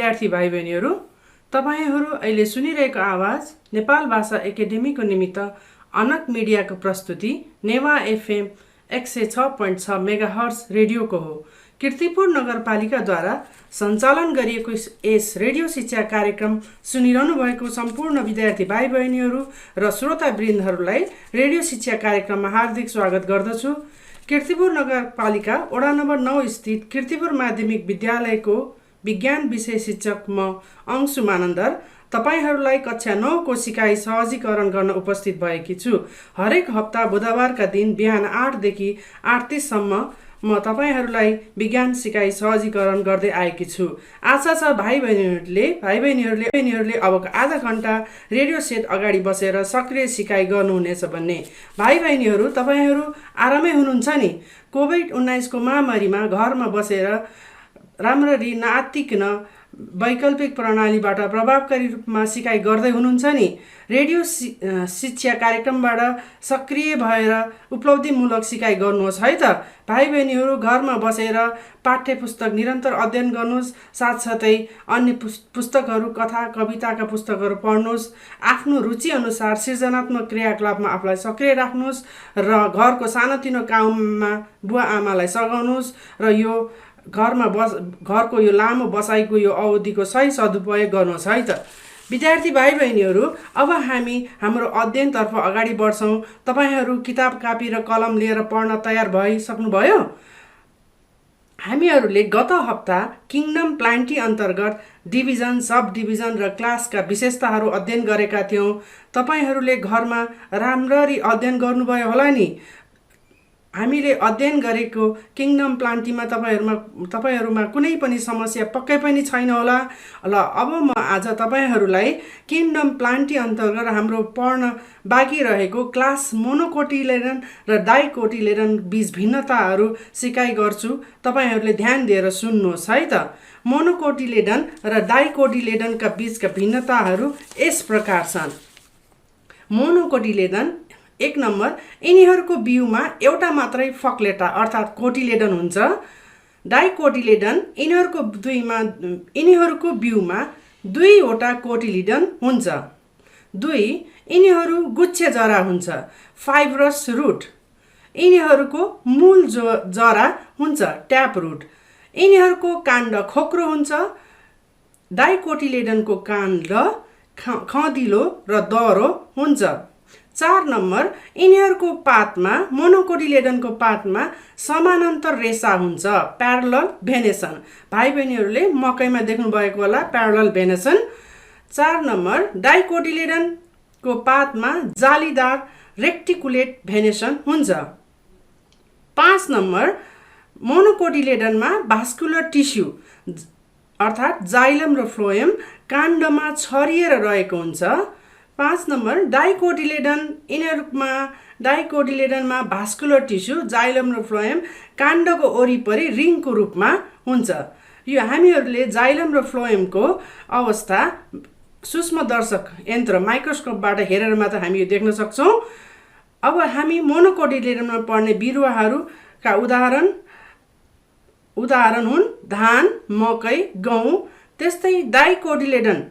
विद्यार्थी भाइ बहिनीहरू, तपाईहरू अहिले सुनिरहेको आवाज नेपाल भाषा एकाडेमीको निमित्त अनक मिडियाको प्रस्तुति नेवा एफएम 106.6 मेगाहर्ज रेडियोको हो। कीर्तिपुर नगरपालिकाद्वारा सञ्चालन गरिएको यस रेडियो शिक्षा कार्यक्रम सुनिरहनु भएको सम्पूर्ण विद्यार्थी भाइ बहिनीहरू र श्रोतावृन्दहरूलाई रेडियो शिक्षा कार्यक्रममा हार्दिक स्वागत गर्दछु। कीर्तिपुर नगरपालिका वडा नम्बर 9 स्थित कीर्तिपुर माध्यमिक विद्यालयको विज्ञान विषय शिक्षक म अंशु मानन्दर तपाईहरूलाई कक्षा 9 को सिकाइ सहजीकरण गर्न उपस्थित भएकी छु। हरेक हप्ता बुधबारका दिन बिहान 8 देखि 8:30 सम्म म तपाईहरूलाई विज्ञान सिकाइ सहजीकरण गर्दै आएकी छु। आशा छ भाइ बहिनीहरूले अबको आधा घण्टा रेडियो सेट अगाडि बसेर सक्रिय सिकाइ गर्नुहुनेछ भन्ने। भाइ बहिनीहरू, तपाईहरू आरामै हुनुहुन्छ नि? कोभिड-19 को महामारीमा घरमा बसेर राम्ररी नआत्तिकन वैकल्पिक प्रणालीबाट प्रभावकारी रूपमा सिकाइ गर्दै हुनुहुन्छ नि? रेडियो शिक्षा कार्यक्रमबाट सक्रिय भएर उपलब्धिमूलक सिकाइ गर्नुहोस् है त। भाइ बहिनीहरू घरमा बसेर पाठ्य पुस्तक निरन्तर अध्ययन गर्नुहोस्, साथसाथै अन्य पुस्तकहरू, कथा कविताका पुस्तकहरू पढ्नुहोस्। आफ्नो रुचि अनुसार सृजनात्मक क्रियाकलापमा आफूलाई सक्रिय राख्नुहोस् र घरको सानोतिनो काममा बुवा आमालाई सघाउनुहोस् र यो घरको यो लामो बसाइको यो अवधिको सही सदुपयोग गर्नुहोस् है त। विद्यार्थी भाइ बहिनीहरू, अब हामी हाम्रो अध्ययनतर्फ अगाडि बढ्छौँ। तपाईहरू किताब कापी र कलम लिएर पढ्न तयार भइसक्नुभयो? हामीहरूले गत हप्ता किङडम प्लान्टी अन्तर्गत डिभिजन, सब डिभिजन र क्लासका विशेषताहरू अध्ययन गरेका थियौँ। तपाईहरूले घरमा राम्ररी अध्ययन गर्नुभयो होला नि? हामीले अध्ययन गरेको किङडम प्लान्टीमा तपाईहरूमा कुनै पनि समस्या पक्कै पनि छैन होला। ल अब म आज तपाईहरूलाई किङडम प्लान्टी अन्तर्गत हाम्रो पढ्न बाँकी रहेको क्लास मोनोकोटिलेडन र डाइकोटिलेडन बीच भिन्नताहरू सिकाइ गर्छु। तपाईहरूले ध्यान दिएर सुन्नुहोस् है त। मोनोकोटिलेडन र डाइकोटिलेडनका बीचका भिन्नताहरू यस प्रकार छन्। मोनोकोटिलेडन 1 नम्बर, यिनीहरूको बिउमा एउटा मात्रै फक्लेटा अर्थात् कोटिलेडन हुन्छ। डाइकोटिलेडन, यिनीहरूको बिउमा 2वटा कोटिलेडन हुन्छ। 2, यिनीहरू गुच्छे जरा हुन्छ, फाइब्रस रुट। यिनीहरूको मूल जरा हुन्छ, ट्याप रुट। यिनीहरूको काण्ड खोक्रो हुन्छ। डाइकोटिलेडनको काण्ड खँदिलो र दह्रो हुन्छ। 4 नम्बर, यिनीहरूको पातमा, मोनोकोटिलेडनको पातमा समानान्तर रेसा हुन्छ, प्यारलल भेनेसन। भाइ बहिनीहरूले मकैमा देख्नु भएको होला प्यारलल भेनेसन। 4 नम्बर, डाइकोटिलेडनको पातमा जालीदार रेक्टिकुलेट भेनेसन हुन्छ। 5 नम्बर, मोनोकोटिलेडनमा भास्कुलर टिस्यु अर्थात् जाइलम र फ्लोएम काण्डमा छरिएर रहेको हुन्छ। 5 नम्बर, डाइकोटिलेडनमा भास्कुलर टिस्यु, जाइलम र फ्लोएम काण्डको वरिपरि रिङको रूपमा हुन्छ। यो हामीहरूले जाइलम र फ्लोएमको अवस्था सूक्ष्मदर्शक यन्त्र माइक्रोस्कोपबाट हेरेर मात्र हामी यो देख्न सक्छौँ। अब हामी मोनोकोटिलेडनमा पर्ने बिरुवाहरूका उदाहरण हुन् धान, मकै, गहुँ। त्यस्तै डाइकोटिलेडन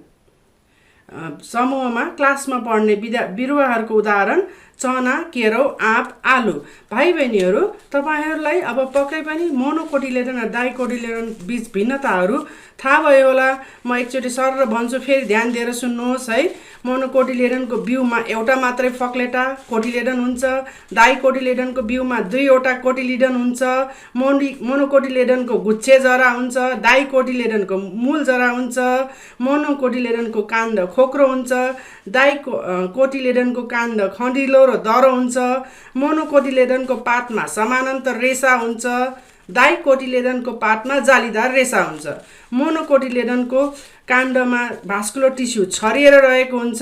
समूहमा क्लासमा पढ्ने बिरुवाहरूको उदाहरण चना, केराउ, आँप, आलु। भाइ बहिनीहरू, तपाईहरूलाई अब पक्कै पनि मोनोकोटिलेडन र डाइकोटिलेडन बीच भिन्नताहरू थाहा भयो होला। म एकचोटि सर भन्छु, फेरि ध्यान दिएर सुन्नुहोस् है। मोनोकोटिलेडनको बिउमा एउटा मात्रै फक्लेटा कोटिलेडन हुन्छ। डाइकोटिलेडनको बिउमा 2वटा कोटिलेडन हुन्छ। मोनोकोटिलेडनको गुच्छे जरा हुन्छ। डाइकोटिलेडनको मूल जरा हुन्छ। मोनोकोटिलेडनको काण्ड खोक्रो हुन्छ। डाइकोटिलेडनको काण्ड खँदिलो र दह्रो हुन्छ। मोनोकोटिलेडनको पातमा समानान्तर रेसा हुन्छ। डाइकोटिलेडनको पातमा जालीदार रेसा हुन्छ। मोनोकोटिलेडनको काण्डमा भास्कुलर टिस्यु छरिएर रहेको हुन्छ।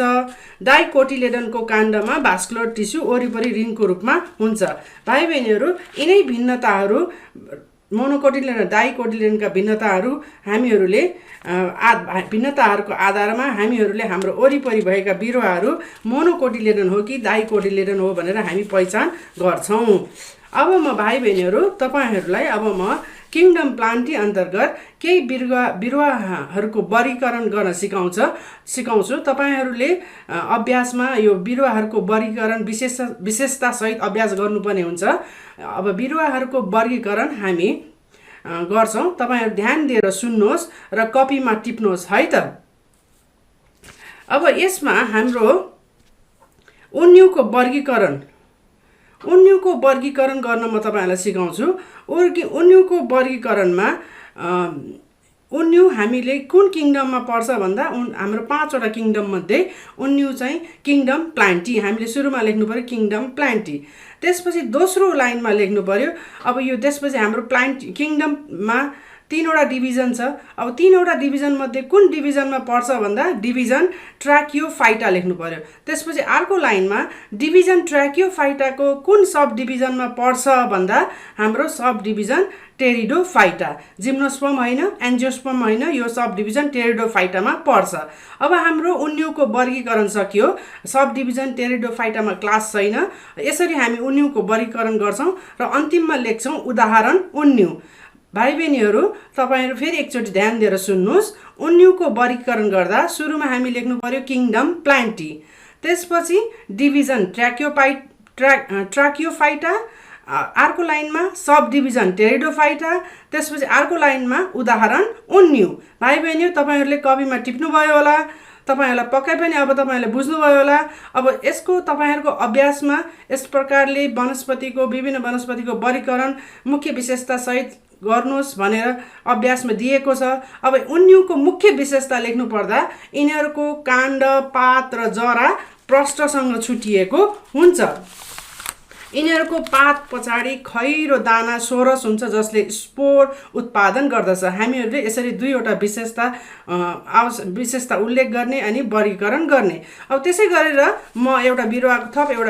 डाइकोटिलेडनको काण्डमा भास्कुलर टिस्यु वरिपरि रिङको रूपमा हुन्छ। भाइ बहिनीहरू, यिनै भिन्नताहरू मोनोकोटिलेडन र डाइकोटिलेडनका भिन्नताहरूको आधारमा हामीहरूले हाम्रो वरिपरि भएका बिरुवाहरू मोनोकोटिलेडन हो कि डाइकोटिलेडन हो भनेर हामी पहिचान गर्छौँ। अब म भाइ बहिनीहरू, तपाईहरूलाई अब म किङडम प्लान्टी अन्तर्गत केही बिरुवाहरूको वर्गीकरण गर्न सिकाउँछु। तपाईहरूले अभ्यासमा यो बिरुवाहरूको वर्गीकरण विशेषता सहित अभ्यास गर्नुपर्ने हुन्छ। अब बिरुवाहरूको वर्गीकरण हामी गर्छौँ। तपाईहरू ध्यान दिएर सुन्नुहोस् र कपीमा टिप्नुहोस् है त। अब यसमा हाम्रो उन्युको वर्गीकरण गर्न म तपाईहरूलाई सिकाउँछु। उन्युको वर्गीकरणमा उन्यु हामीले कुन किङडममा पर्छ भन्दा हाम्रो 5वटा किङडम मध्ये उन्यु चाहिँ किङडम प्लान्टी, हामीले सुरुमा लेख्नु पर्यो किङडम प्लान्टी। त्यसपछि दोस्रो लाइनमा लेख्नु पर्यो। अब यो त्यसपछि हाम्रो किङडममा 3वटा डिभिजन छ। अब 3वटा डिभिजन मध्ये कुन डिभिजनमा पर्छ भन्दा डिभिजन ट्र्याकियोफाइटा लेख्नु पर्यो। त्यसपछि अर्को लाइनमा डिभिजन ट्र्याकियोफाइटाको कुन सब डिभिजनमा पर्छ भन्दा हाम्रो सब डिभिजन टेरिडोफाइटा, जिम्नोस्पर्म होइन, एन्जियोस्पर्म होइन, यो सब डिभिजन टेरिडोफाइटामा पर्छ। अब हाम्रो उन्युको वर्गीकरण सकियो। सब डिभिजन टेरिडोफाइटामा क्लास छैन। यसरी हामी उन्युको वर्गीकरण गर्छौँ र अन्तिममा लेख्छौँ उदाहरण उन्यु। भाइ बहिनीहरू, तपाईँहरू फेरि एकचोटि ध्यान दिएर सुन्नुहोस्। उन्युको वर्गीकरण गर्दा सुरुमा हामी लेख्नु पर्यो किङडम प्लान्टी, त्यसपछि डिभिजन ट्र्याकियोफाइटा, अर्को लाइनमा सब डिभिजन टेरिडोफाइटा, त्यसपछि अर्को लाइनमा उदाहरण उन्यु। भाइ बहिनी, तपाईँहरूले कपीमा टिप्नुभयो होला। तपाईहरूलाई पक्कै पनि अब तपाईँहरूले बुझ्नुभयो होला। अब यसको तपाईँहरूको अभ्यासमा यस प्रकारले विभिन्न वनस्पतिको वर्गीकरण मुख्य विशेषता सहित गर्नुहोस् भनेर अभ्यासमा दिएको छ। अब उन्युको मुख्य विशेषता लेख्नु पर्दा यिनीहरूको काण्ड, पात र जरा प्रष्ठसँग छुटिएको हुन्छ। यिनीहरूको पात पछाडि खैरो दाना सोरस हुन्छ जसले स्पोर उत्पादन गर्दछ। हामीहरूले यसरी 2वटा विशेषता उल्लेख गर्ने अनि वर्गीकरण गर्ने। अब त्यसै गरेर म एउटा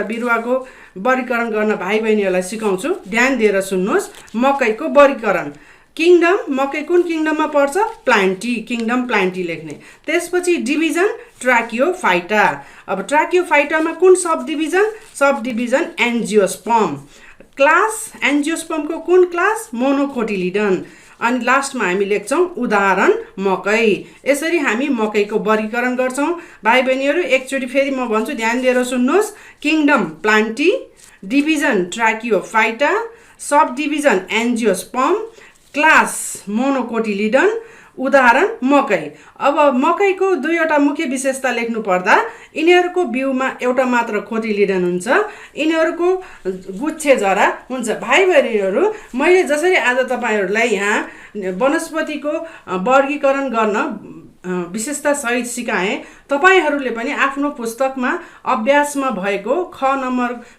बिरुवाको वर्गीकरण गर्न भाइ बहिनीहरूलाई सिकाउँछु। ध्यान दिएर सुन्नुहोस्। मकैको वर्गीकरण किङडम, मकै कुन किङडममा पर्छ? प्लान्टी, किङडम प्लान्टी लेख्ने। त्यसपछि डिभिजन ट्र्याकियोफाइटा। अब ट्र्याकियोफाइटामा कुन सब डिभिजन एन्जियोस्पर्म। क्लास एन्जियोस्पर्मको कुन क्लास? मोनोकोटिलिडन। अनि लास्टमा हामी लेख्छौँ उदाहरण मकै। यसरी हामी मकैको वर्गीकरण गर्छौँ। भाइ बहिनीहरू, एकचोटि फेरि म भन्छु, ध्यान दिएर सुन्नुहोस्। Kingdom Plantae, division Tracheophyta, sub division angiosperm, class monocotyledon, उदाहरण मकै। अब मकैको 2वटा मुख्य विशेषता लेख्नु पर्दा यिनीहरूको बिउमा एउटा मात्र कोटिलिडन हुन्छ, यिनीहरूको गुच्छे जरा हुन्छ। भाइ बहिनीहरू, मैले जसरी आज तपाईँहरूलाई यहाँ वनस्पतिको वर्गीकरण गर्न विशेषता सहित सिकाएँ, तपाईँहरूले पनि आफ्नो पुस्तकमा अभ्यासमा भएको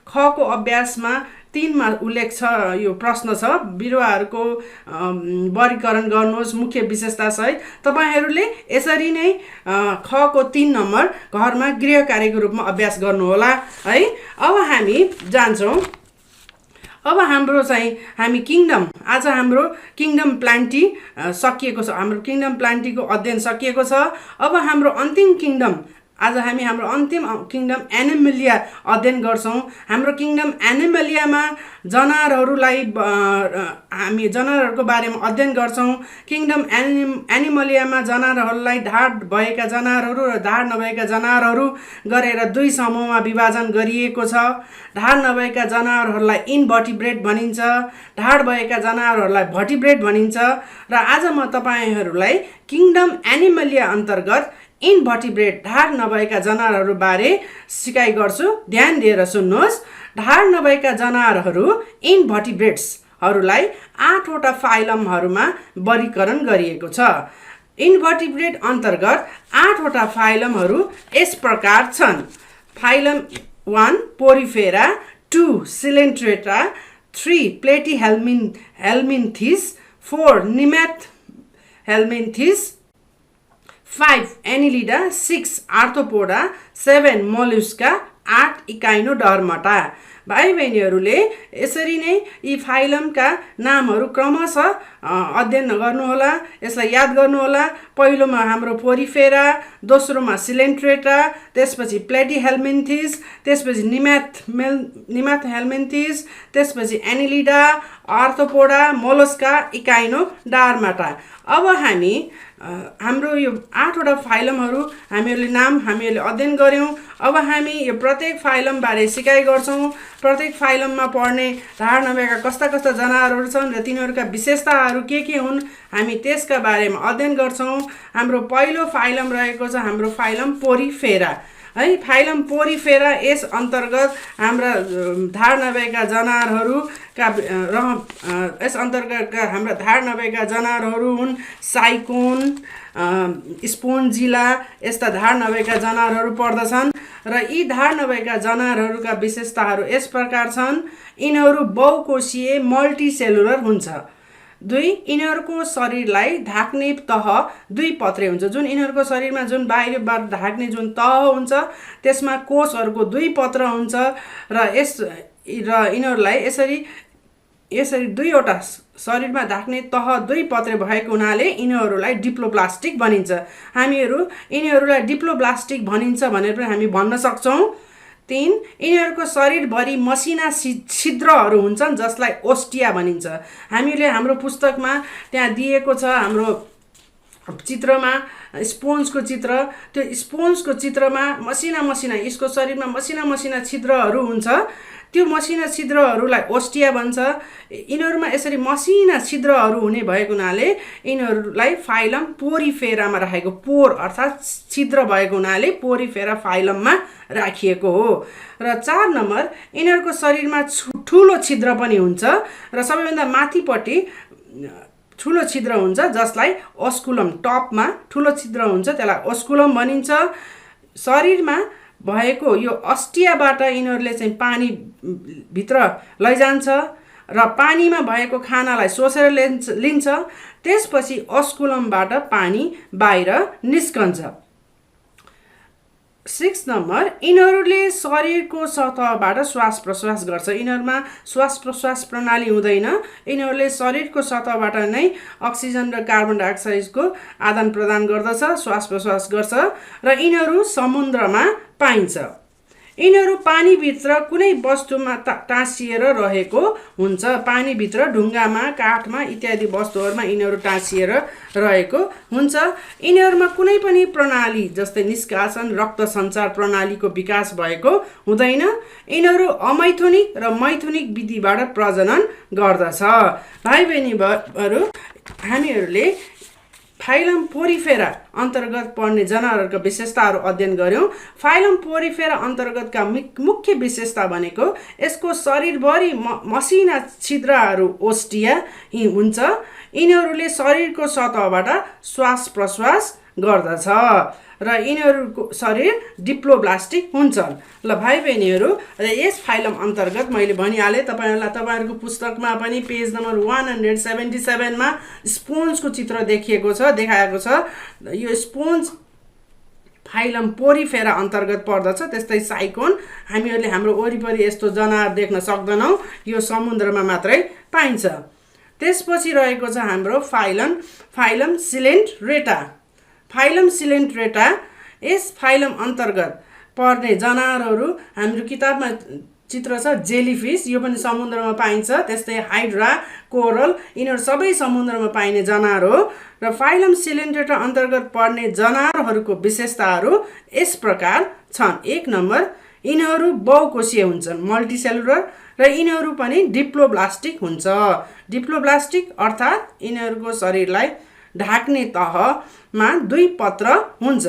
खको अभ्यासमा 3मा उल्लेख छ, यो प्रश्न छ, बिरुवाहरूको वर्गीकरण गर्नुहोस् मुख्य विशेषता सहित। तपाईँहरूले यसरी नै खको 3 नम्बर घरमा गृह कार्यको रूपमा अभ्यास गर्नुहोला है। अब हामी जान्छौँ। अब हामी किङडम, आज हाम्रो किङडम प्लान्टी सकिएको छ। हाम्रो किङडम प्लान्टीको अध्ययन सकिएको छ। अब हाम्रो अन्तिम किङडम, आज हामी हाम्रो अन्तिम किङडम एनिमलिया अध्ययन गर्छौँ। हाम्रो किङडम एनिमलियामा हामी जनावरहरूको बारेमा अध्ययन गर्छौँ। किङडम एनिमलियामा जनावरहरूलाई ढाड भएका जनावरहरू र ढाड नभएका जनावरहरू गरेर 2 समूहमा विभाजन गरिएको छ। ढाड नभएका जनावरहरूलाई इनभर्टिब्रेट भनिन्छ, ढाड भएका जनावरहरूलाई भर्टिब्रेट भनिन्छ। र आज म तपाईँहरूलाई किङडम एनिमलिया अन्तर्गत इनभर्टिब्रेट ढाड नभएका जनावरहरू बारे सिकाइ गर्छु। ध्यान दिएर सुन्नुहोस्। ढाड नभएका जनावरहरू इनभर्टिब्रेट्सहरूलाई 8वटा फाइलमहरूमा वर्गीकरण गरिएको छ। इनभर्टिब्रेट अन्तर्गत 8वटा फाइलमहरू यस प्रकार छन्। Phylum 1 Porifera, 2 सिलेन्ट्रेटा, 3 प्लेटिहेल्मिन्थिस, 4 निम्याथहेल्मिन्थिस, 5 Annelida, 6 arthropoda, 7 Mollusca, 8 इकाइनो डर्मटा। भाइ बहिनीहरूले यसरी नै यी फाइलमका नामहरू क्रमशः अध्ययन गर्नुहोला, यसलाई याद गर्नुहोला। पहिलोमा हाम्रो पोरिफेरा, दोस्रोमा सिलेन्ट्रेटा, त्यसपछि प्लेटिहेल्मिन्थिस, त्यसपछि निमाथहेल्मिन्थिस, त्यसपछि एनिलिडा, आर्थ्रोपोडा, मोलस्का, इकाइनो डार्माटा। अब हामी हाम्रो यो 8वटा फाइलमहरू हामीहरूले अध्ययन गऱ्यौँ। अब हामी यो प्रत्येक फाइलमबारे सिकाइ गर्छौँ। प्रत्येक फाइलममा पर्ने धार नभएका कस्ता कस्ता जनावरहरू छन् र तिनीहरूका विशेषताहरू के हुन् हामी त्यसका बारेमा अध्ययन गर्छौँ। हाम्रो पहिलो फाइलम रहेको छ हाम्रो फाइलम पोरिफेरा है। फाइलम पोरिफेरा यस अन्तर्गत हाम्रा धार नभएका जनावरहरूका यस अन्तर्गतका हाम्रा धार नभएका जनावरहरू हुन् साइकोन, स्पोन्जिला, यस्ता धार नभएका जनावरहरू पर्दछन्। र यी धार नभएका जनावरहरूका विशेषताहरू यस प्रकार छन्। यिनीहरू बहुकोशीय मल्टिसेलुलर हुन्छ। 2 यिनीहरूको शरीरलाई ढाक्ने तह 2 पत्रे हुन्छ। जुन यिनीहरूको शरीरमा जुन बाहिरबाट ढाक्ने जुन तह हुन्छ त्यसमा कोषहरूको 2 पत्र हुन्छ र यिनीहरूलाई यसरी 2वटा शरीरमा ढाक्ने तह 2 पत्रे भएको हुनाले यिनीहरूलाई डिप्लोब्लास्टिक भनिन्छ। यिनीहरूलाई डिप्लोब्लास्टिक भनिन्छ भनेर पनि हामी भन्न सक्छौँ। 3 यिनीहरूको शरीरभरि मसिना छिद्रहरू हुन्छन् जसलाई ओस्टिया भनिन्छ। हाम्रो पुस्तकमा त्यहाँ दिएको छ हाम्रो चित्रमा स्पोन्जको चित्र। त्यो स्पोन्जको चित्रमा मसिना यसको शरीरमा मसिना छिद्रहरू हुन्छ। त्यो मसिना छिद्रहरूलाई ओस्टिया भन्छ। यिनीहरूमा यसरी मसिना छिद्रहरू हुने भएको हुनाले यिनीहरूलाई फाइलम पोरिफेरामा राखेको, पोर अर्थात् छिद्र भएको हुनाले पोरिफेरा फाइलममा राखिएको हो। र 4 नम्बर यिनीहरूको शरीरमा ठुलो छिद्र पनि हुन्छ र सबैभन्दा माथिपट्टि ठुलो छिद्र हुन्छ जसलाई ओस्कुलम, टपमा ठुलो छिद्र हुन्छ त्यसलाई ओस्कुलम भनिन्छ। शरीरमा भएको यो अस्टियाबाट यिनीहरूले चाहिँ पानी भित्र लैजान्छ र पानीमा भएको खानालाई सोसेर लिन्छ। त्यसपछि ओस्कुलमबाट पानी बाहिर निस्कन्छ। 6 नम्बर यिनीहरूले शरीरको सतहबाट श्वास प्रश्वास गर्छ। यिनीहरूमा श्वास प्रश्वास प्रणाली हुँदैन। यिनीहरूले शरीरको सतहबाट नै अक्सिजन र कार्बन डाइअक्साइडको आदान प्रदान गर्दछ, श्वास प्रश्वास गर्छ र यिनीहरू समुद्रमा पाइन्छ। यिनीहरू पानीभित्र कुनै वस्तुमा टाँसिएर रहेको हुन्छ। पानीभित्र ढुङ्गामा, काठमा इत्यादि वस्तुहरूमा यिनीहरू टाँसिएर रहेको हुन्छ। यिनीहरूमा कुनै पनि प्रणाली जस्तै निष्कासन, रक्त सञ्चार प्रणालीको विकास भएको हुँदैन। यिनीहरू अमैथुनिक र मैथुनिक विधिबाट प्रजनन गर्दछ। भाइ बहिनीहरू, हामीहरूले फाइलम पोरिफेरा अन्तर्गत पर्ने जनावरहरूका विशेषताहरू अध्ययन गऱ्यौँ। फाइलम पोरिफेरा अन्तर्गतका मुख्य विशेषता भनेको यसको शरीरभरि मसिना छिद्रहरू ओस्टिया हुन्छ। यिनीहरूले शरीरको सतहबाट श्वास प्रश्वास गर्दछ र यिनीहरूको शरीर डिप्लोब्लास्टिक हुन्छन्। ल भाइ बहिनीहरू, यस फाइलम अन्तर्गत मैले भनिहालेँ तपाईँहरूको पुस्तकमा पनि पेज नम्बर 177 मा स्पोन्जको चित्र देखाएको छ। यो स्पोन्ज फाइलम पोरिफेरा अन्तर्गत पर्दछ। त्यस्तै साइकोन हामीहरूले हाम्रो वरिपरि यस्तो जनावर देख्न सक्दैनौँ, यो समुद्रमा मात्रै पाइन्छ। त्यसपछि रहेको छ हाम्रो फाइलम सिलेन्ट्रेटा। फाइलम सिलेन्ट्रेटा यस फाइलम अन्तर्गत पर्ने जनावरहरू हाम्रो किताबमा चित्र छ। जेलीफिस, यो पनि समुद्रमा पाइन्छ। त्यस्तै हाइड्रा, कोरल, यिनीहरू सबै समुद्रमा पाइने जनावर हो। र फाइलम सिलेन्ट्रेटा अन्तर्गत पर्ने जनावरहरूको विशेषताहरू यस प्रकार छन्। 1 नम्बर यिनीहरू बहुकोशीय हुन्छन्, मल्टिसेलुलर, र यिनीहरू पनि डिप्लोब्लास्टिक हुन्छ। डिप्लोब्लास्टिक अर्थात् यिनीहरूको शरीरलाई ढाक्ने तहमा 2 पत्र हुन्छ।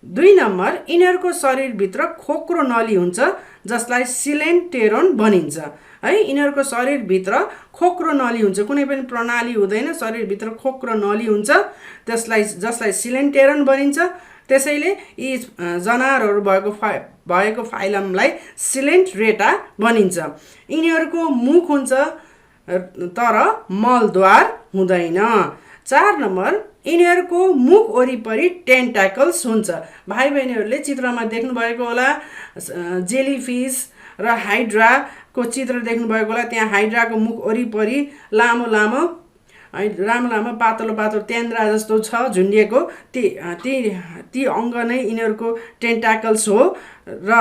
2 नम्बर यिनीहरूको शरीरभित्र खोक्रो नली हुन्छ जसलाई सिलेन्टेरोन भनिन्छ है। यिनीहरूको शरीरभित्र खोक्रो नली हुन्छ, कुनै पनि प्रणाली हुँदैन, शरीरभित्र खोक्रो नली हुन्छ जसलाई सिलेन्टेरोन भनिन्छ। त्यसैले यी जनावरहरू भएको फाइलमलाई सिलेन्ट्रेटा भनिन्छ। यिनीहरूको मुख हुन्छ तर मलद्वार हुँदैन। 4 नम्बर यिनीहरूको मुख वरिपरि टेन्टाकल्स हुन्छ। भाइ बहिनीहरूले चित्रमा देख्नुभएको होला जेलीफिस र हाइड्राको चित्र देख्नुभएको होला। त्यहाँ हाइड्राको मुख वरिपरि लामो लामो पातलो पातलो तेन्द्रा जस्तो छ झुन्डिएको, ती अङ्ग नै यिनीहरूको टेन्टाकल्स हो। र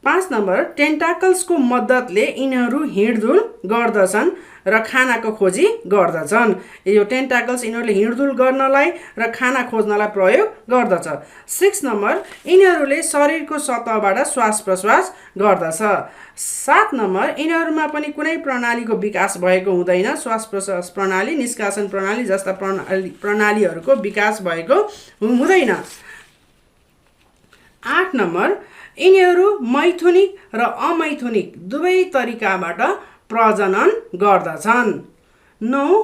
5 नम्बर टेन्टाकल्सको मद्दतले यिनीहरू हिँडडुल गर्दछन् र खानाको खोजी गर्दछन्। यो टेन्टाकल्स यिनीहरूले हिँडडुल गर्नलाई र खाना खोज्नलाई प्रयोग गर्दछ। 6 नम्बर यिनीहरूले शरीरको सतहबाट श्वास प्रश्वास गर्दछ। 7 नम्बर यिनीहरूमा पनि कुनै प्रणालीको विकास भएको हुँदैन। श्वास प्रश्वास प्रणाली, निष्कासन प्रणाली जस्ता प्रणालीहरूको विकास भएको हुँदैन। 8 नम्बर यिनीहरू मैथुनिक र अमैथुनिक दुवै तरिकाबाट प्रजनन गर्दछन्। 9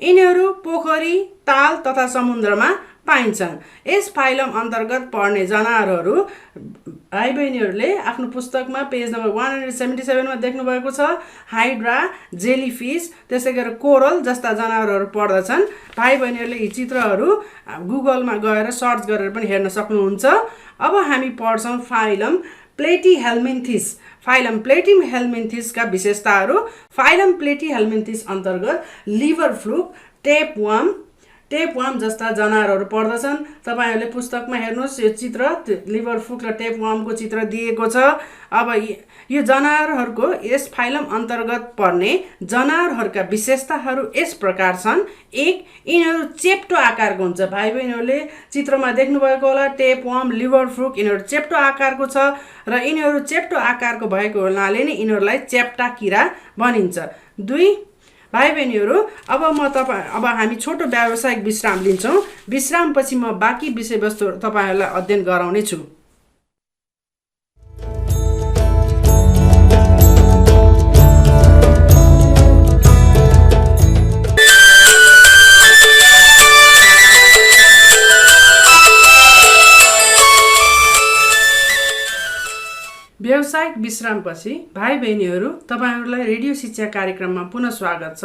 यिनीहरू पोखरी, ताल तथा समुद्रमा पाइन्छन्। यस फाइलम अन्तर्गत पर्ने जनावरहरू भाइ बहिनीहरूले आफ्नो पुस्तकमा पेज नम्बर 177 मा देख्नुभएको छ। हाइड्रा, जेलीफिस, त्यसै गरी कोरल जस्ता जनावरहरू पर्दछन्। भाइ बहिनीहरूले यी चित्रहरू गुगलमा गएर सर्च गरेर पनि हेर्न सक्नुहुन्छ। अब हामी पढ्छौँ फाइलम प्लेटिहेल्मिन्थिस। फाइलम प्लेटिहेल्मिन्थिसका विशेषताहरू। फाइलम प्लेटिहेल्मिन्थिस अन्तर्गत लिभर फ्लुक, टेपवार्म जस्ता जनावरहरू पर्दछन्। तपाईहरूले पुस्तकमा हेर्नुहोस्, यो चित्र लिभर फ्लुक र टेपवार्मको चित्र दिएको छ। अब यो जनावरहरूको यस फाइलम अन्तर्गत पर्ने जनावरहरूका विशेषताहरू यस प्रकार छन्। 1 यिनीहरू चेप्टो आकारको हुन्छ। भाइ बहिनीहरूले चित्रमा देख्नुभएको होला टेपवार्म, लिभर फ्लुक, यिनीहरू चेप्टो आकारको छ र यिनीहरू चेप्टो आकारको भएको हुनाले नै यिनीहरूलाई चेप्टा किरा भनिन्छ। 2 भाइ बहिनीहरू अब हामी छोटो व्यावसायिक विश्राम लिन्छौँ। विश्रामपछि म बाँकी विषयवस्तु तपाईँहरूलाई अध्ययन गराउने छु। व्यावसायिक विश्रामपछि भाइ बहिनीहरू तपाईँहरूलाई रेडियो शिक्षा कार्यक्रममा पुनः स्वागत छ।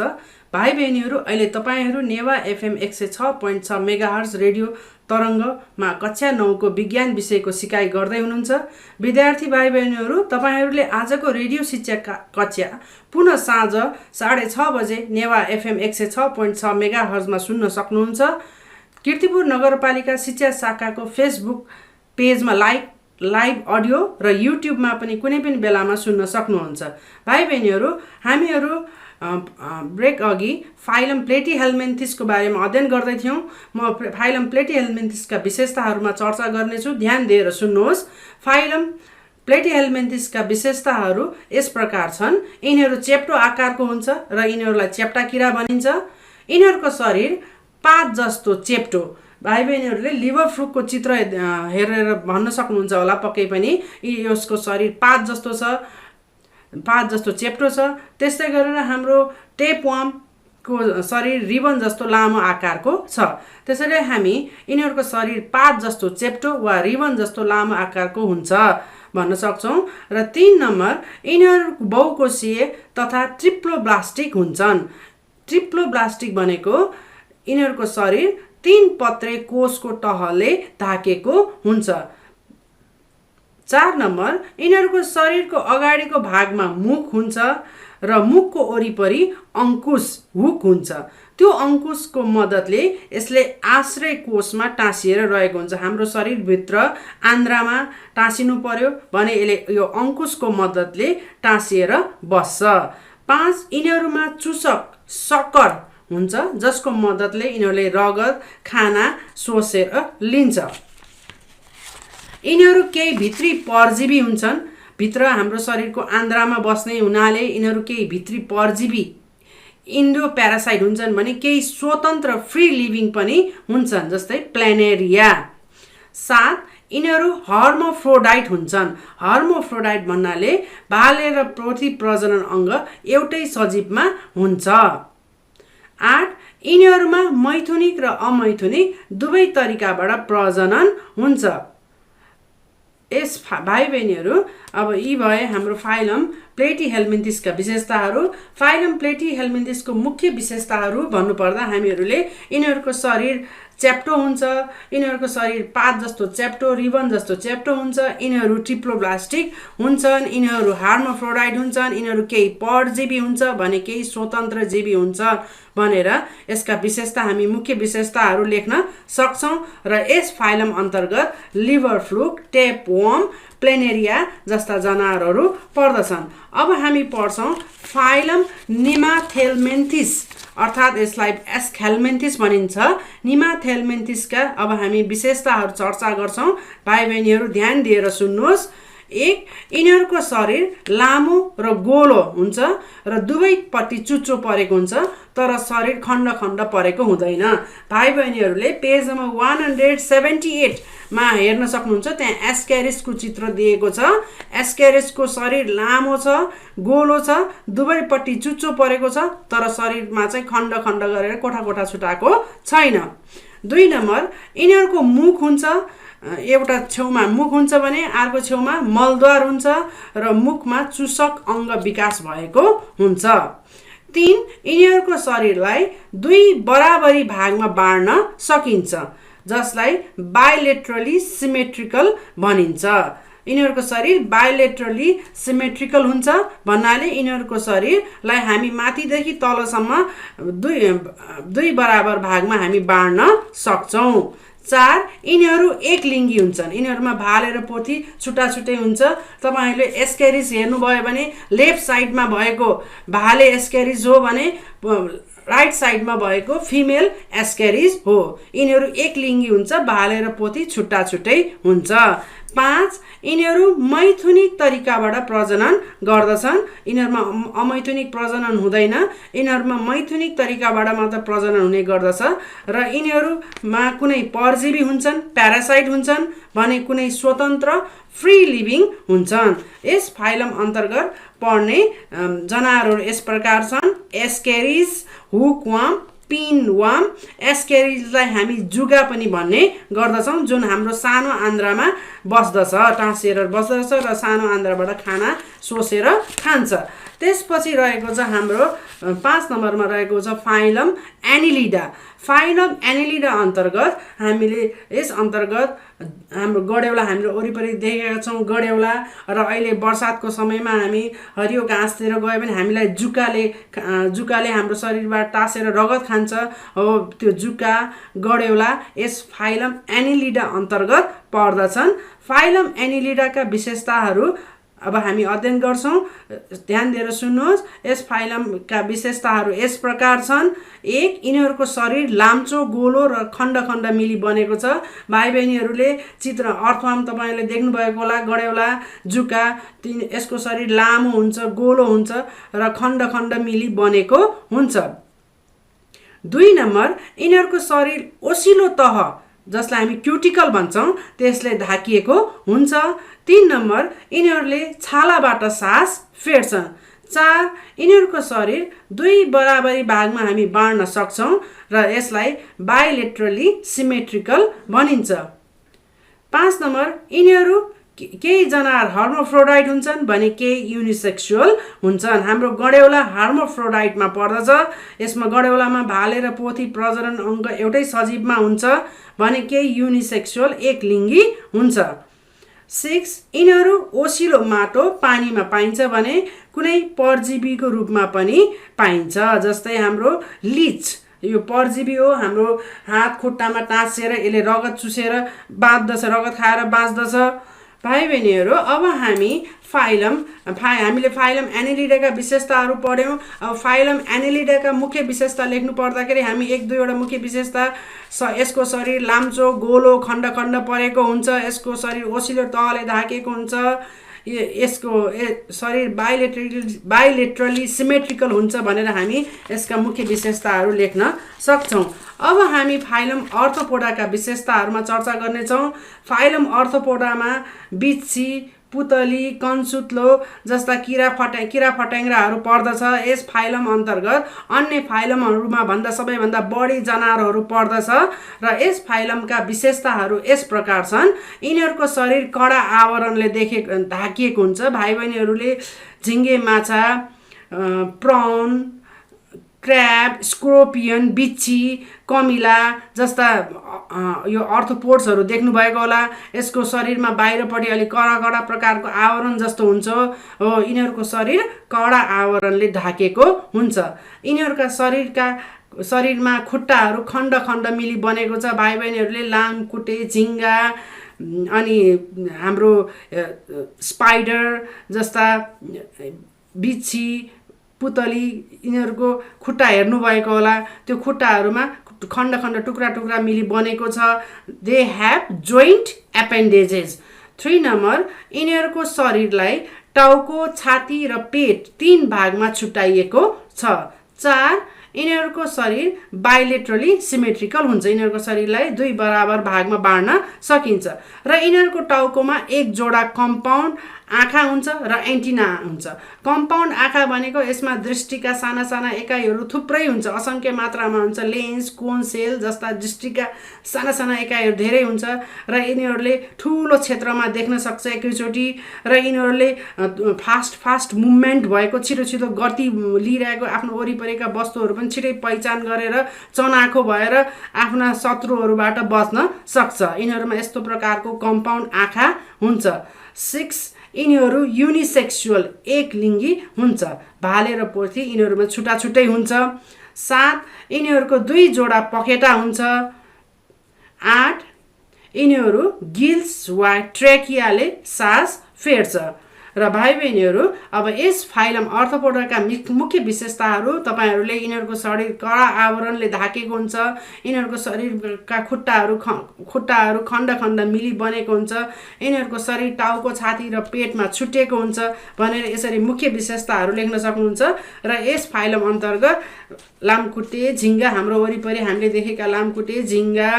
भाइ बहिनीहरू अहिले तपाईँहरू नेवा एफएम 106.6 मेगाहर्ज रेडियो तरङ्गमा कक्षा 9 को विज्ञान विषयको सिकाइ गर्दै हुनुहुन्छ। विद्यार्थी भाइ बहिनीहरू तपाईँहरूले आजको रेडियो शिक्षा कक्षा पुनः साँझ 6:30 बजे नेवा एफएम 106.6 मेगाहर्जमा सुन्न सक्नुहुन्छ। कीर्तिपुर नगरपालिका शिक्षा शाखाको फेसबुक पेजमा लाइभ अडियो र युट्युबमा पनि कुनै पनि बेलामा सुन्न सक्नुहुन्छ। भाइ बहिनीहरू हामीहरू ब्रेक अघि फाइलम प्लेटिहेल्मिन्थिसको बारेमा अध्ययन गर्दै थियौँ। म फाइलम प्लेटिहेल्मिन्थिसका विशेषताहरूमा चर्चा गर्नेछु, ध्यान दिएर सुन्नुहोस्। फाइलम प्लेटिहेल्मिन्थिसका विशेषताहरू यस प्रकार छन्। यिनीहरू चेप्टो आकारको हुन्छ र यिनीहरूलाई चेप्टा किरा भनिन्छ। यिनीहरूको शरीर पात जस्तो चेप्टो। भाइ बहिनीहरूले लिभर फ्लुकको चित्र हेरेर भन्न सक्नुहुन्छ होला पक्कै पनि यसको शरीर पात जस्तो चेप्टो छ। त्यस्तै गरेर हाम्रो टेपवार्मको शरीर रिबन जस्तो लामो आकारको छ। त्यसैले हामी यिनीहरूको शरीर पात जस्तो चेप्टो वा रिबन जस्तो लामो आकारको हुन्छ भन्न सक्छौँ। र 3 नम्बर यिनीहरू बहुकोषीय तथा ट्रिप्लोब्लास्टिक हुन्छन्। ट्रिप्लोब्लास्टिक भनेको यिनीहरूको शरीर 3 पत्रे कोषको टहलले ढाकेको हुन्छ। 4 नम्बर यिनीहरूको शरीरको अगाडिको भागमा मुख हुन्छ र मुखको वरिपरि अंकुश हुक हुन्छ। त्यो अंकुशको मद्दतले यसले आश्रय कोषमा टाँसिएर रहेको हुन्छ। हाम्रो शरीरभित्र आन्द्रामा टाँसिनु पर्यो भने यसले यो अंकुशको मद्दतले टाँसिएर बस्छ। 5 यिनीहरूमा चुसक सकर हुन्छ जसको मद्दतले यिनीहरूले रगत खाना सोसेर लिन्छ। यिनीहरू केही भित्री परजीवी हुन्छन्। भित्र हाम्रो शरीरको आन्द्रामा बस्ने हुनाले यिनीहरू केही भित्री परजीवी इन्डो प्यारासाइट हुन्छन् भने केही स्वतन्त्र फ्री लिभिङ पनि हुन्छन् जस्तै प्लेनेरिया। 7 यिनीहरू हर्मोफ्रोडाइट हुन्छन्। हर्मोफ्रोडाइट भन्नाले भाले र प्रति प्रजनन अङ्ग एउटै सजीवमा हुन्छ। 8 यिनीहरूमा मैथुनिक र अमैथुनिक दुवै तरिकाबाट प्रजनन हुन्छ। यस भाइ बहिनीहरू अब यी भए हाम्रो फाइलम प्लेटिहेल्मिन्थिसका विशेषताहरू। फाइलम प्लेटिहेल्मिन्थिसको मुख्य विशेषताहरू भन्नुपर्दा हामीहरूले यिनीहरूको शरीर च्याप्टो हुन्छ, यिनीहरूको शरीर पात जस्तो च्याप्टो, रिबन जस्तो च्याप्टो हुन्छ, यिनीहरू ट्रिप्लोब्लास्टिक हुन्छन्, यिनीहरू हार्मोफ्रोडाइट हुन्छन्, यिनीहरू केही परजीवी हुन्छ भने केही स्वतन्त्र जीवी हुन्छ भनेर यसका विशेषता हामी मुख्य विशेषताहरू लेख्न सक्छौँ। र यस फाइलम अन्तर्गत लिभर फ्लुक, टेपवर्म, प्लेनेरिया जस्ता जनावरहरू पर्दछन्। अब हामी पढ्छौँ फाइलम निमाथेल्मेन्थिस, अर्थात् यसलाई एस्केल्मेन्थिस भनिन्छ। निमाथेल्मेन्थिसका अब हामी विशेषताहरू चर्चा गर्छौँ। भाइ बहिनीहरू ध्यान दिएर सुन्नुहोस्। 1. यिनीहरूको शरीर लामो र गोलो हुन्छ र दुवैपट्टि चुच्चो परेको हुन्छ, तर शरीर खण्ड खण्ड परेको हुँदैन। भाइ बहिनीहरूले पेज नम्बर 178 मा हेर्न सक्नुहुन्छ, त्यहाँ एस्केरिसको चित्र दिएको छ। एस्केरिसको शरीर लामो छ, गोलो छ, दुवैपट्टि चुच्चो परेको छ, तर शरीरमा चाहिँ खण्ड खण्ड गरेर कोठा कोठा छुटाएको छैन। 2 नम्बर यिनीहरूको मुख हुन्छ, एउटा छेउमा मुख हुन्छ भने अर्को छेउमा मलद्वार हुन्छ र मुखमा चुसक अङ्ग विकास भएको हुन्छ। 3. यिनीहरूको शरीरलाई 2 बराबरी भागमा बाँड्न सकिन्छ, जसलाई बाइलेटरली सिमेट्रिकल भनिन्छ। यिनीहरूको शरीर बाइलेटरली सिमेट्रिकल हुन्छ भन्नाले यिनीहरूको शरीरलाई हामी माथिदेखि तलसम्म 2 बराबर भागमा हामी बाँड्न सक्छौँ। 4. यिनीहरू एक लिङ्गी हुन्छन्, यिनीहरूमा भाले र पोथी छुट्टा छुट्टै हुन्छ। तपाईँहरूले एस्केरिस हेर्नुभयो भने लेफ्ट साइडमा भएको भाले एस्केरिस हो भने राइट साइडमा भएको फिमेल एस्केरिस हो। यिनीहरू एक लिङ्गी हुन्छ, भाले र पोथी छुट्टा छुट्टै हुन्छ। 5. यिनीहरू मैथुनिक तरिकाबाट प्रजनन गर्दछन्, यिनीहरूमा अमैथुनिक प्रजनन हुँदैन, यिनीहरूमा मैथुनिक तरिकाबाट मात्र प्रजनन हुने गर्दछ र यिनीहरूमा कुनै परजीवी हुन्छन्, प्यारासाइट हुन्छन् भने कुनै स्वतन्त्र फ्री लिभिङ हुन्छन्। यस फाइलम अन्तर्गत पढ्ने जनावरहरू यस प्रकार छन्: एस्केरिस, हुकवर्म, पिनवर्म। एस्केरिसलाई हामी जुगा पनि भन्ने गर्दछौँ, जुन हाम्रो सानो आन्द्रामा बस्दछ, टाँसिएर बस्दछ र सानो आन्द्राबाट खाना सोसेर खान्छ। त्यसपछि रहेको छ हाम्रो 5 नम्बरमा रहेको छ फाइलम एनिलिडा। फाइलम एनिलिडा अन्तर्गत हामीले यस अन्तर्गत हाम्रो गडेउला हामीले वरिपरि देखेका छौँ। गडेउला र अहिले बर्सातको समयमा हामी हरियो घाँसतिर गयो भने हामीलाई जुकाले हाम्रो शरीरबाट टाँसेर रगत खान्छ, हो त्यो जुका गडेउला यस फाइलम एनिलिडा अन्तर्गत पर्दछन्। फाइलम एनिलिडाका विशेषताहरू अब हामी अध्ययन गर्छौँ। ध्यान दिएर सुन्नुहोस्। यस फाइलमका विशेषताहरू यस प्रकार छन्: 1. यिनीहरूको शरीर लाम्चो, गोलो र खण्ड खण्ड मिली बनेको छ। भाइ बहिनीहरूले चित्र अर्थवर्म तपाईँहरूले देख्नुभएको होला, गडेउला, जुका, यसको शरीर लामो हुन्छ, गोलो हुन्छ र खण्ड खण्ड मिली बनेको हुन्छ। 2 नम्बर यिनीहरूको शरीर ओसिलो तह, जसलाई हामी क्युटिकल भन्छौँ, त्यसले ढाकिएको हुन्छ। 3 नम्बर यिनीहरूले छालाबाट सास फेर्छन्। 4. यिनीहरूको शरीर 2 बराबरी भागमा हामी बाँड्न सक्छौँ र यसलाई बाइलेटरली सिमेट्रिकल भनिन्छ। 5 नम्बर यिनीहरू केही जनावर हार्मोफ्रोडाइट हुन्छन् भने केही युनिसेक्सुअल हुन्छन्। हाम्रो गडेउला हार्मोफ्रोडाइटमा पर्दछ। यसमा गडेउलामा भाले र पोथी प्रजनन अङ्ग एउटै सजीवमा हुन्छ भने केही युनिसेक्सुअल एक लिङ्गी हुन्छ। 6. यिनीहरू ओसिलो माटो पानीमा पाइन्छ भने कुनै परजीवीको रूपमा पनि पाइन्छ, जस्तै हाम्रो लिच, यो परजीवी हो। हाम्रो हात खुट्टामा टाँसेर यसले रगत चुसेर बाँच्दछ, रगत खाएर बाँच्दछ। भाइ बहिनीहरू अब हामीले फाइलम एनिलिडाका विशेषताहरू पढ्यौँ। अब फाइलम एनिलिडाका मुख्य विशेषता लेख्नु पर्दाखेरि हामी 1-2 मुख्य विशेषता: यसको शरीर लाम्चो, गोलो, खण्ड खण्ड परेको हुन्छ, यसको शरीर ओसिलो तहले ढाकेको हुन्छ, यसको शरीर बाइलेटरली सिमेट्रिकल हुन्छ भनेर हामी यसका मुख्य विशेषताहरू लेख्न सक्छौँ। अब हामी फाइलम अर्थोपोडाका विशेषताहरूमा चर्चा गर्नेछौँ। फाइलम अर्थोपोडामा बिच्छी, पुतली कन्सुत्लो जस्ता किरा फट्याङ्ग्राहरू पर्दछ। यस फाइलम अन्तर्गत अन्य फाइलमहरूमा भन्दा सबैभन्दा बढी जनावरहरू पर्दछ र यस फाइलमका विशेषताहरू यस प्रकार छन्। यिनीहरूको शरीर कडा आवरणले ढाकिएको हुन्छ। भाइ बहिनीहरूले झिङ्गे माछा, प्राउन, क्र्याब, स्कोर्पियन, बिच्छी, कमिला जस्ता यो अर्थोपोड्सहरू देख्नुभएको होला। यसको शरीरमा बाहिरपट्टि अलिक कडा प्रकारको आवरण जस्तो हुन्छ हो। यिनीहरूको शरीर कडा आवरणले ढाकेको हुन्छ। यिनीहरूका शरीरमा खुट्टाहरू खण्ड खण्ड मिली बनेको छ। भाइ बहिनीहरूले लामखुट्टे, झिङ्गा अनि हाम्रो स्पाइडर जस्ता बिच्छी, पुतली यिनीहरूको खुट्टा हेर्नुभएको होला। त्यो खुट्टाहरूमा खण्ड खण्ड टुक्रा टुक्रा मिली बनेको छ। They have joint एपेन्डेजेस। 3 नम्बर, यिनीहरूको शरीरलाई टाउको, छाती र पेट 3 भागमा छुट्याइएको छ। 4, यिनीहरूको शरीर बाइलेटरली सिमेट्रिकल हुन्छ। यिनीहरूको शरीरलाई 2 बराबर भागमा बाँड्न सकिन्छ र यिनीहरूको टाउकोमा 1 जोडा कम्पाउन्ड आँखा हुन्छ र एन्टिना हुन्छ। कम्पाउन्ड आँखा भनेको यसमा दृष्टिका साना साना एकाइहरू थुप्रै हुन्छ, असङ्ख्य मात्रामा हुन्छ। लेन्स, कोन सेल जस्ता दृष्टिका साना साना एकाइहरू धेरै हुन्छ र यिनीहरूले ठुलो क्षेत्रमा देख्न सक्छ एकैचोटि र यिनीहरूले फास्ट मुभमेन्ट भएको छिटो गति लिइरहेको आफ्नो वरिपरिका वस्तुहरू पनि छिटै पहिचान गरेर चनाखो भएर आफ्ना शत्रुहरूबाट बच्न सक्छ। यिनीहरूमा यस्तो प्रकारको कम्पाउन्ड आँखा हुन्छ। 6, यिनीहरू युनिसेक्सुअल, एक लिङ्गी हुन्छ। भाले र पोथी यिनीहरूमा छुट्टा छुट्टै हुन्छ। 7, यिनीहरूको 2 जोडा पखेटा हुन्छ। 8, यिनीहरू गिल्स वा ट्रेकियाले सास फेर्छ। र भाइ बहिनीहरू अब यस फाइलम अर्थोपोडा मुख्य विशेषताहरू तपाईहरूले यिनीहरूको शरीर कडा आवरणले ढाकेको हुन्छ। यिनीहरूको शरीरका खुट्टाहरू खण्ड खण्ड मिली बनेको हुन्छ। यिनीहरूको शरीर टाउको, छाती र पेटमा छुट्टिएको हुन्छ भनेर यसरी मुख्य विशेषताहरू लेख्न सक्नुहुन्छ। र यस फाइलम अन्तर्गत लामखुट्टे, झिङ्गा, हाम्रो वरिपरि हामीले देखेका लामखुट्टे, झिङ्गा,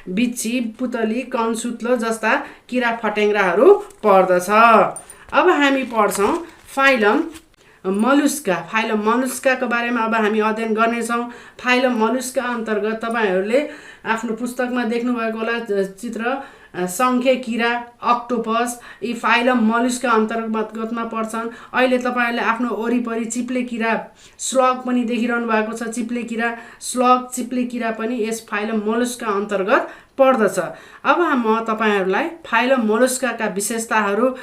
बिच्छी, पुतली, कन्सुत्लो जस्ता किरा फट्याङ्ग्राहरू पर्दछ। अब हामी पढ्छौँ फाइलम मलुस्का। फाइलम मलुस्काको बारेमा अब हामी अध्ययन गर्नेछौँ। फाइलम मलुस्का अन्तर्गत तपाईँहरूले आफ्नो पुस्तकमा देख्नुभएको होला चित्र, सङ्खे किरा, अक्टोपस यी फाइलम मलुस्का अन्तर्गतमा पर्छन्। अहिले तपाईँहरूले आफ्नो वरिपरि चिप्ले किरा, स्लग पनि देखिरहनु भएको छ। चिप्ले किरा, स्लग, चिप्ले किरा पनि यस फाइलम मलुस्का अन्तर्गत पर्दछ। अब म तपाईँहरूलाई फाइलम मलुस्काका विशेषताहरू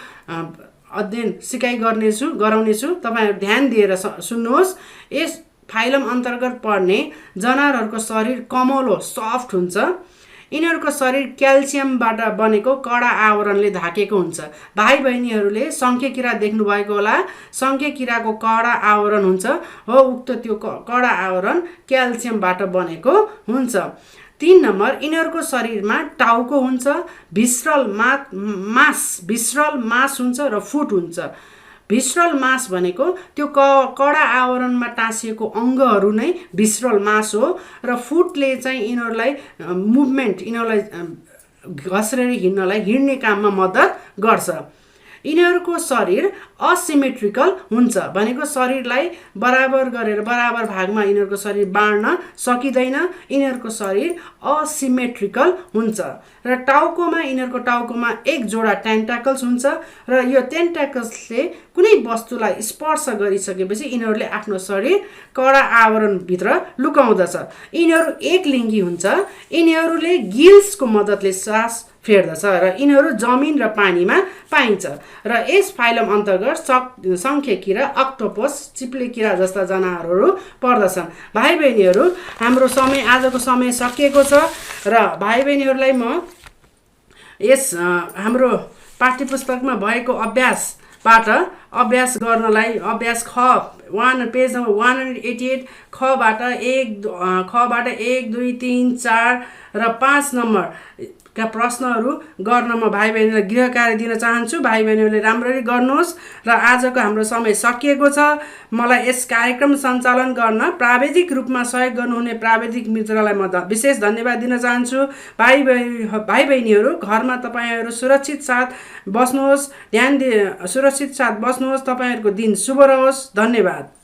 अध्ययन गराउनेछु। तपाईँहरू ध्यान दिएर सुन्नुहोस्। यस फाइलम अन्तर्गत पर्ने जनावरहरूको शरीर कमलो, सफ्ट हुन्छ। यिनीहरूको शरीर क्याल्सियमबाट बनेको कडा आवरणले ढाकेको हुन्छ। भाइ बहिनीहरूले सङ्खे किरा देख्नुभएको होला। सङ्खे किराको कडा आवरण हुन्छ हो, उक्त त्यो कडा आवरण क्याल्सियमबाट बनेको हुन्छ। 3 नम्बर, यिनीहरूको शरीरमा टाउको हुन्छ, भिस्रल मास हुन्छ र फुट हुन्छ। भिस्रल मास भनेको त्यो कडा आवरणमा टाँसिएको अङ्गहरू नै भिस्रल मास हो र फुटले चाहिँ यिनीहरूलाई मुभमेन्ट, यिनीहरूलाई घस्रेर हिँड्ने काममा मद्दत गर्छ। यिनीहरूको शरीर असिमेट्रिकल हुन्छ भनेको शरीरलाई बराबर गरेर बराबर भागमा यिनीहरूको शरीर बाँड्न सकिँदैन। यिनीहरूको शरीर असिमेट्रिकल हुन्छ र यिनीहरूको टाउकोमा 1 जोडा टेन्टाकल्स हुन्छ र यो टेन्टाकल्सले कुनै वस्तुलाई स्पर्श गरिसकेपछि यिनीहरूले आफ्नो शरीर कडा आवरणभित्र लुकाउँदछ। यिनीहरू एक लिङ्गी हुन्छ। यिनीहरूले गिल्सको मद्दतले सास फेर्दछ र यिनीहरू जमिन र पानीमा पाइन्छ। र यस फाइलम अन्तर्गत सङ्खे किरा, अक्टोपस, चिप्ले किरा जस्ता जनावरहरू पर्दछन्। भाइ बहिनीहरू, हाम्रो आजको समय सकिएको छ र भाइ बहिनीहरूलाई म यस हाम्रो पाठ्यपुस्तकमा भएको अभ्यासबाट अभ्यास गर्नलाई अभ्यास ख 1 पेज नम्बर 188 खबाट 1 2 3 4 र 5 नम्बर का प्रश्नहरू गर्न म भाइ बहिनीलाई गृह कार्य दिन चाहन्छु। भाइ बहिनीहरूले राम्ररी गर्नुहोस् र आजको हाम्रो समय सकिएको छ। मलाई यस कार्यक्रम सञ्चालन गर्न प्राविधिक रूपमा सहयोग गर्नुहुने प्राविधिक मित्रलाई म विशेष धन्यवाद दिन चाहन्छु। भाइ बहिनीहरू घरमा तपाईँहरू सुरक्षित साथ बस्नुहोस्, सुरक्षित साथ बस्नुहोस्। तपाईँहरूको दिन शुभ रहोस्। धन्यवाद।